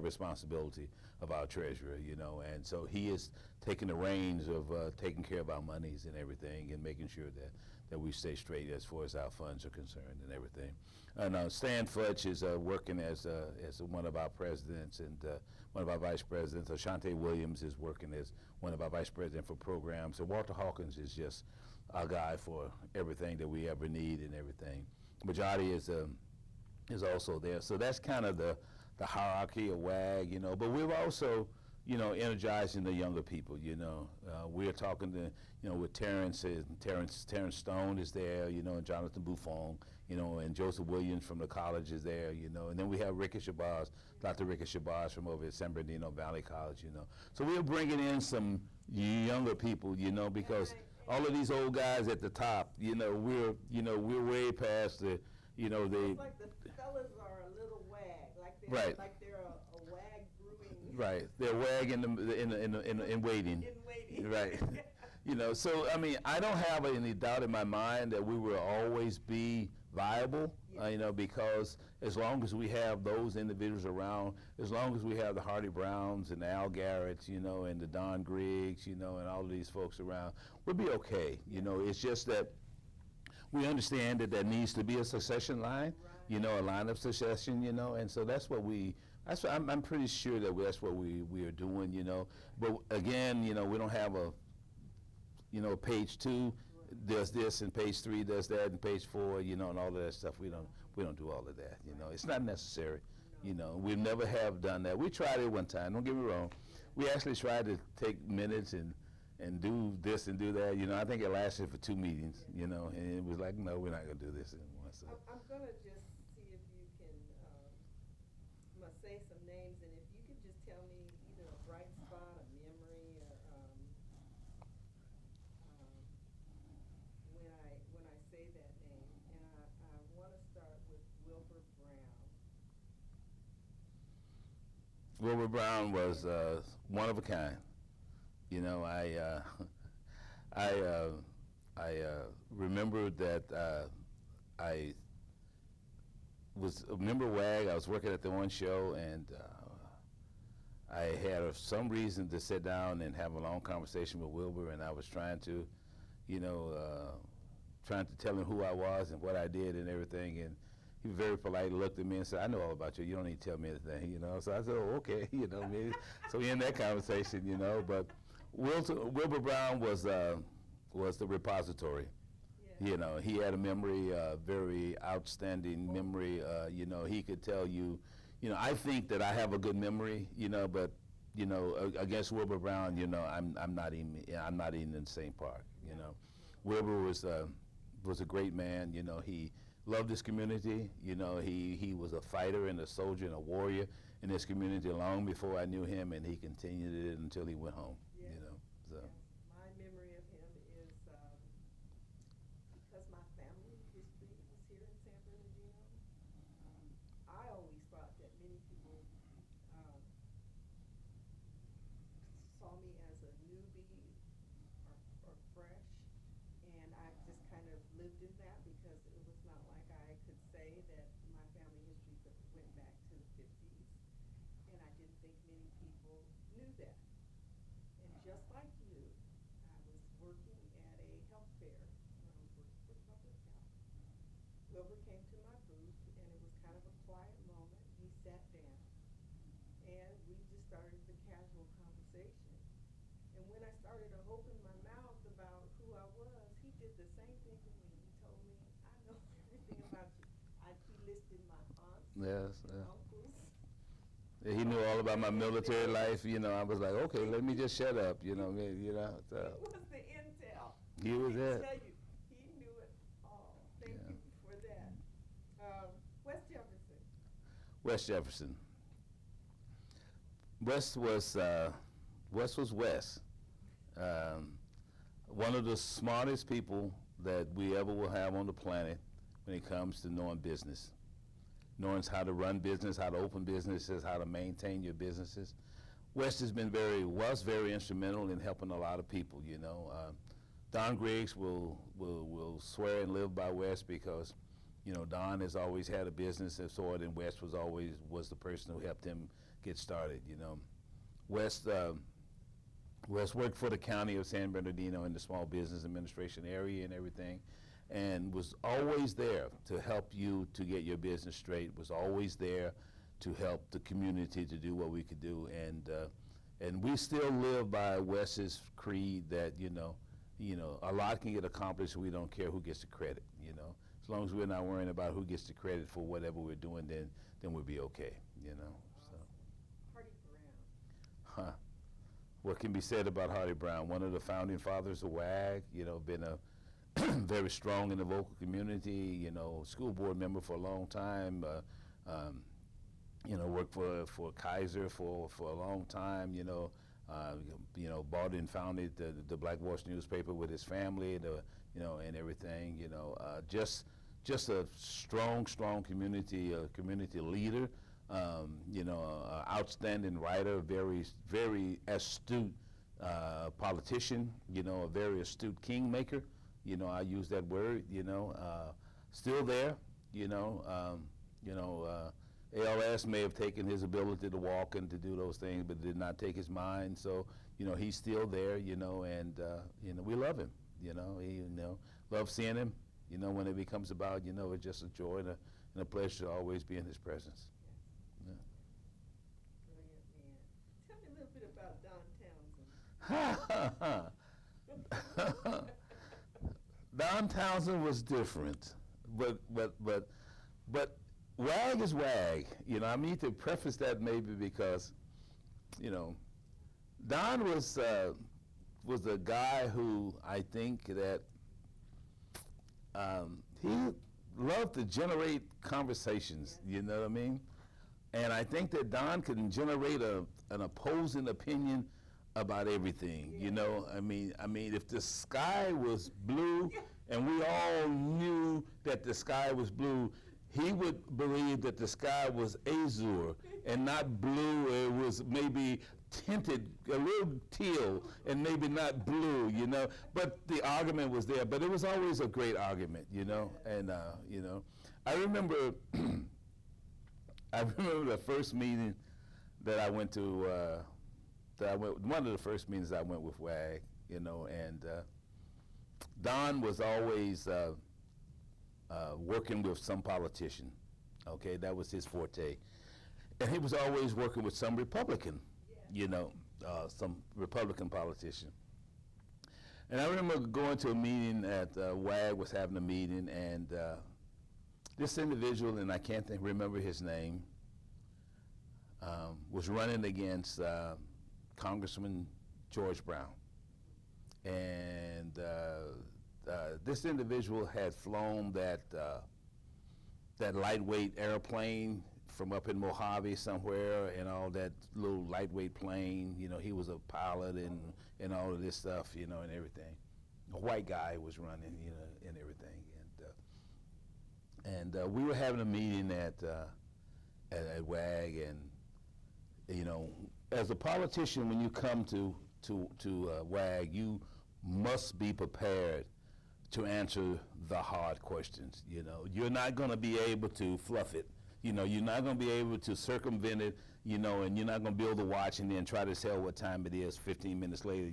responsibility of our treasurer, you know, and so he is taking the reins of taking care of our monies and everything and making sure that we stay straight as far as our funds are concerned and everything. And Stan Futch is working as one of our presidents, and one of our vice presidents. Ashante Williams is working as one of our vice presidents for programs. And Walter Hawkins is just our guy for everything that we ever need and everything. Majority is also there. So that's kind of the hierarchy of WAG, you know. But we're also, you know, energizing the younger people, you know. We're talking to, you know, with Terrence Stone is there, you know, and Jonathan Buffon, you know, and Joseph Williams from the college is there, you know. And then we have Ricky Shabazz, Dr. Ricky Shabazz from over at San Bernardino Valley College, you know. So we're bringing in some younger people, you know, because all of these old guys at the top, you know, we're way past the, you know, they. It's like the fellas are a little wag, like they're right. like they're a wag brewing. Right, they're wag in waiting. In waiting. Right, you know. So I mean, I don't have any doubt in my mind that we will always be viable. Yeah. You know, because as long as we have those individuals around, as long as we have the Hardy Browns and the Al Garretts, you know, and the Don Griggs, you know, and all of these folks around, we'll be okay. You know, it's just that we understand that there needs to be a succession line, Right. you know, a line of succession, you know, and so that's what I'm pretty sure that that's what we are doing, you know. But again, you know, we don't have a, you know, page 2 does this and page 3 does that and page 4, you know, and all of that stuff. We don't do all of that, you know. It's not necessary, you know. We never have done that. We tried it one time. Don't get me wrong. We actually tried to take minutes and do this and do that, you know. I think it lasted for 2 meetings, you know, and it was like, no, we're not going to do this anymore. So. I'm going to just see if you can, I'm going to say some names, and if you could just tell me either a bright spot, a memory, or when I say that name. And I want to start with Wilbur Brown. Wilbur Brown was one of a kind. You know, I remember that I was a member of WAG. I was working at the one show, and I had some reason to sit down and have a long conversation with Wilbur, and I was trying to, you know, trying to tell him who I was and what I did and everything, and he very politely looked at me and said, "I know all about you. You don't need to tell me anything," you know. So I said, "Oh, okay," you know. Maybe. So we in that conversation, you know, but. Wilbur Brown was the repository. Yeah. You know, he had a memory, very outstanding memory. You know, he could tell you, you know, I think that I have a good memory, you know, but you know, against Wilbur Brown, you know, I'm not even in the same park. You know, Wilbur was a great man. You know, he loved his community. You know, he was a fighter and a soldier and a warrior in this community long before I knew him, and he continued it until he went home. Yes. You know, so. Yes. My memory of him is because my family history was here in San Bernardino. I always thought that many people saw me as a newbie or fresh, and I just kind of lived in that because it was not like I could say that my family history went back to the 50s, and I didn't think many people knew that. And just like you, I was working at a health fair when I was working for public health. Wilbur came to my booth, and it was kind of a quiet moment. He sat down, and we just started the casual conversation. And when I started to open my mouth about who I was, he did the same thing to me. He told me, "I know everything about you." He listed my aunts, Yes, uncles. He knew all about my military life. You know, I was like, okay, let me just shut up. You know, you know. So. It was the intel. He was it. Tell you, he knew it all. Thank you for that. West Jefferson. West Jefferson. West was West. One of the smartest people that we ever will have on the planet when it comes to knowing business. Knowing how to run business, how to open businesses, how to maintain your businesses. West has been was very instrumental in helping a lot of people, you know. Don Griggs will swear and live by West because, you know, Don has always had a business of sort, and West was the person who helped him get started. Wes worked for the county of San Bernardino in the small business administration area and everything, and was always there to help you to get your business straight, was always there to help the community to do what we could do. And we still live by Wes's creed that, a lot can get accomplished. We don't care who gets the credit, As long as we're not worrying about who gets the credit for whatever we're doing, then we'll be okay, So. Hardy Brown. What can be said about Hardy Brown? One of the founding fathers of WAG, been a very strong in the local community, school board member for a long time, worked for Kaiser for a long time, bought and founded the Black Voice newspaper with his family, and everything, just a strong community leader, outstanding writer, very astute politician, a very astute kingmaker, I use that word, still there, ALS may have taken his ability to walk and to do those things, but did not take his mind. So, he's still there, and we love him. Love seeing him. When it becomes about, it's just a joy and a pleasure to always be in his presence. Yeah. Brilliant man. Tell me a little bit about Don Townsend. Don Townsend was different, but WAG is WAG. I need to preface that maybe because, Don was a guy who I think that he loved to generate conversations. You know what I mean? And I think that Don can generate an opposing opinion about everything. I mean, if the sky was blue and we all knew that the sky was blue, he would believe that the sky was azure and not blue. It was maybe tinted a little teal and maybe not blue, But the argument was there. But it was always a great argument, And I remember, the first meeting that I went to. One of the first meetings I went with WAG, and Don was always working with some politician. Okay, that was his forte, and he was always working with some Republican, some Republican politician. And I remember going to a meeting at WAG was having a meeting, and this individual, and I can't remember his name, was running against Congressman George Brown. And this individual had flown that lightweight airplane from up in Mojave somewhere, and all that little lightweight plane. He was a pilot and all of this stuff, and everything. A white guy was running, and everything. And we were having a meeting at WAG, and as a politician, when you come to WAG, you must be prepared to answer the hard questions. You're not going to be able to fluff it. You're not going to be able to circumvent it, and you're not going to be able to watch and then try to tell what time it is 15 minutes later,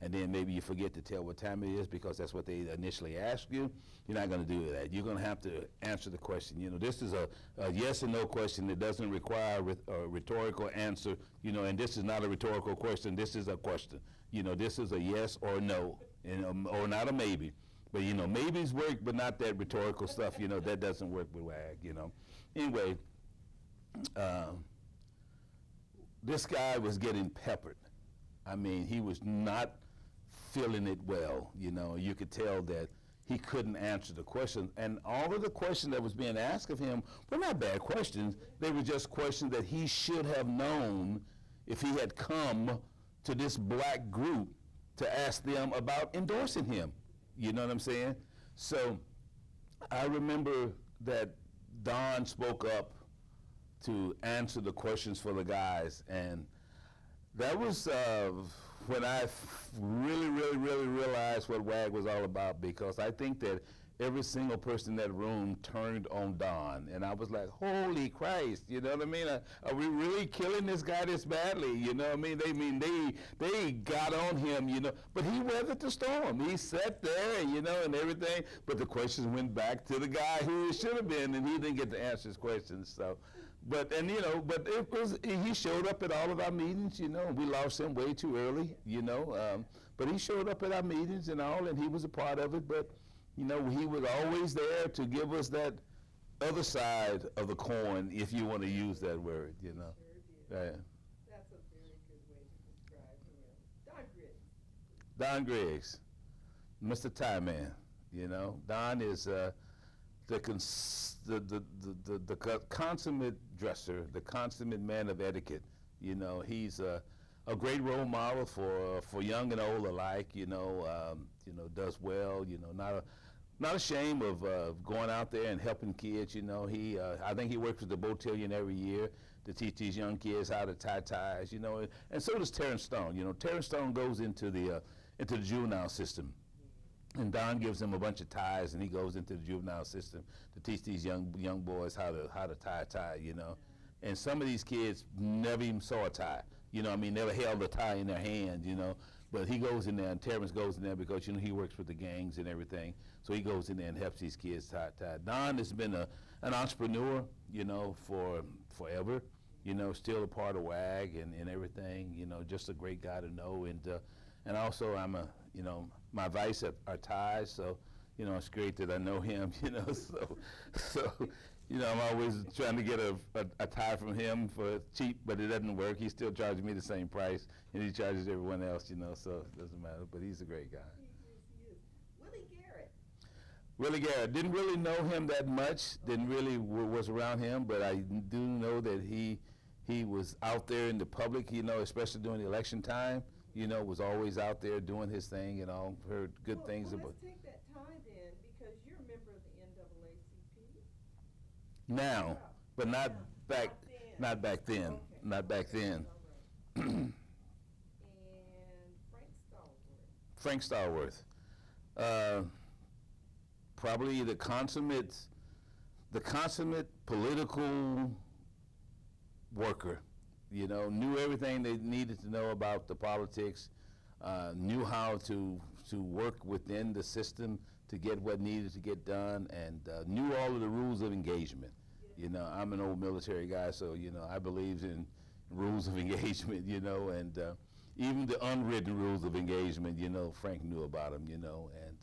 and then maybe you forget to tell what time it is because that's what they initially asked you. You're not going to do that. You're going to have to answer the question. This is a yes or no question that doesn't require a rhetorical answer, and this is not a rhetorical question. This is a question. This is a yes or no, or not a maybe. But, maybes work, but not that rhetorical stuff, that doesn't work with WAG, Anyway, this guy was getting peppered. I mean, he was not feeling it well, You could tell that he couldn't answer the question. And all of the questions that was being asked of him were not bad questions. They were just questions that he should have known if he had come to this black group to ask them about endorsing him. You know what I'm saying? So I remember that Don spoke up to answer the questions for the guys, and that was when I really realized what WAG was all about, because I think that every single person in that room turned on Don. And I was like, holy Christ, you know what I mean? Are we really killing this guy this badly? You know what I mean? They got on him, you know, but he weathered the storm. He sat there, you know, and everything, but the questions went back to the guy who it should have been, and he didn't get to answer his questions. So, but he showed up at all of our meetings, you know, and we lost him way too early, you know, but he showed up at our meetings and all, and he was a part of it, but you know, he was always there to give us that other side of the coin, if you want to use that word, you know. Sure did. Right. That's a very good way to describe him. Don Griggs. Don Griggs, Mr. Tie Man, you know. Don is the consummate dresser, the consummate man of etiquette. You know, he's a great role model for young and old alike. You know, does well. You know, not ashamed of going out there and helping kids. You know, I think he works with the Botillion every year to teach these young kids how to tie ties. You know, and so does Terrence Stone. You know, Terrence Stone goes into the juvenile system. And Don gives him a bunch of ties, and he goes into the juvenile system to teach these young boys how to tie a tie, you know. And some of these kids never even saw a tie, you know. I mean, never held a tie in their hand, you know. But he goes in there, and Terrence goes in there because, you know, he works with the gangs and everything. So he goes in there and helps these kids tie. Don has been an entrepreneur, you know, for forever, you know, still a part of WAG and everything, you know, just a great guy to know. And also you know, my vice are ties, so, you know, it's great that I know him, you know, so you know, I'm always trying to get a tie from him for cheap, but it doesn't work. He still charges me the same price, and he charges everyone else, you know, so it doesn't matter, but he's a great guy. He is. Willie Garrett. Willie Garrett, didn't really know him that much, didn't really was around him, but I do know that he was out there in the public, you know, especially during the election time. You know, was always out there doing his thing, and all. Heard good things well, about. Let's take that tie then, because you're a member of the NAACP. Now, Yeah. but not Yeah. back, not back then, Okay. not back then. All right. And Frank Stallworth. Frank Stallworth, probably the consummate political worker. You know, knew everything they needed to know about the politics, knew how to work within the system to get what needed to get done, and knew all of the rules of engagement. You know, I'm an old military guy, so, you know, I believe in rules of engagement, you know, and even the unwritten rules of engagement, you know, Frank knew about them, you know, and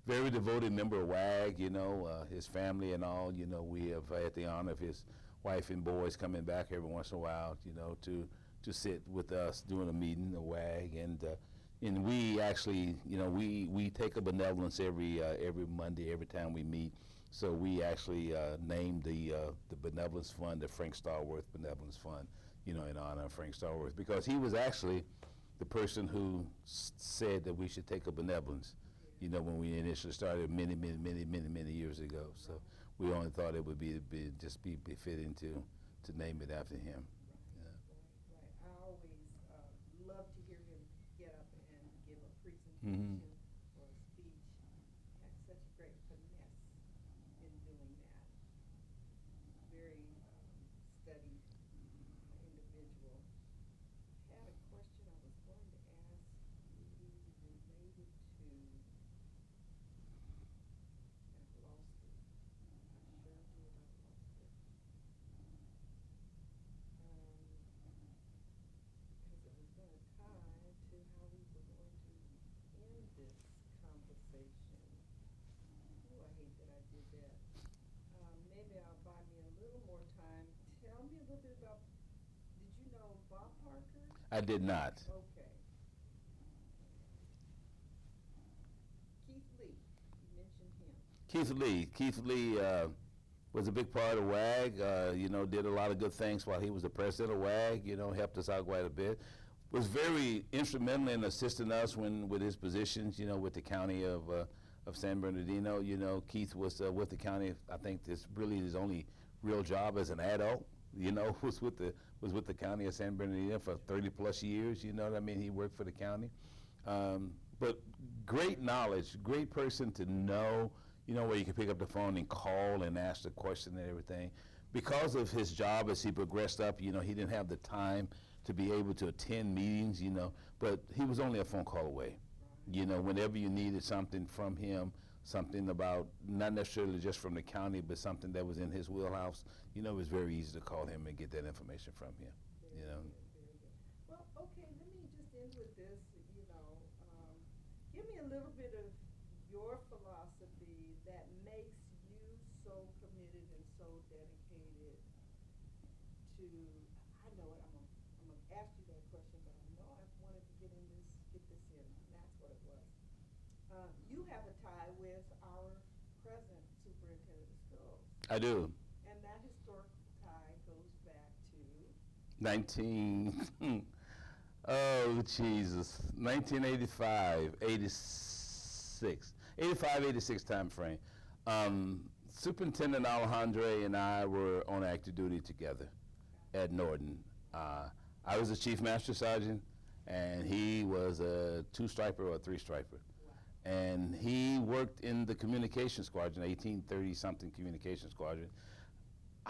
very devoted member of WAG, you know, his family and all, you know, we have had the honor of his wife and boys coming back every once in a while, you know, to sit with us during a meeting, a WAG, and we actually, you know, we take a benevolence every Monday, every time we meet. So we actually named the benevolence fund the Frank Stallworth Benevolence Fund, you know, in honor of Frank Stallworth, because he was actually the person who said that we should take a benevolence, you know, when we initially started many years ago. So we only thought it would be befitting to name it after him. Right. I always love to hear him get up and give a Mm-hmm. presentation or a speech. He has such a great finesse in doing that. Very studied individual. I had a question I was going to ask you related to, and I've lost it. I sure did, I've lost it. Because it was going to tie to how we were going to end this conversation. Ooh, I hate that I did that. Maybe I'll buy me a little more time. Tell me a little bit about, did you know Bob Parker? I did not. Okay. Keith Lee, you mentioned him. Keith Lee was a big part of WAG, you know, did a lot of good things while he was the president of WAG, you know, helped us out quite a bit. Was very instrumental in assisting us with his positions, you know, with the county of San Bernardino. You know, Keith was with the county, I think this really his only real job as an adult, you know, was with the county of San Bernardino for 30 plus years, you know what I mean? He worked for the county. But great knowledge, great person to know, you know, where you can pick up the phone and call and ask the question and everything. Because of his job as he progressed up, you know, he didn't have the time to be able to attend meetings, you know, but he was only a phone call away. You know, whenever you needed something from him, something about, not necessarily just from the county, but something that was in his wheelhouse, you know, it was very easy to call him and get that information from him, you know. Very good. Well, okay, let me just end with this, give me a little bit of your philosophy that makes you so committed and so dedicated to, I know it, I'm gonna ask you that question, but I know I wanted to get this in, and that's what it was. You have a tie with our present superintendent of schools, I do. and that historical tie goes back to 1985, 86, 85, 86 time frame. Superintendent Alejandre and I were on active duty together at Norton. I was a chief master sergeant, and he was a 2-striper or a 3-striper. And he worked in the communication squadron, 1830-something communication squadron.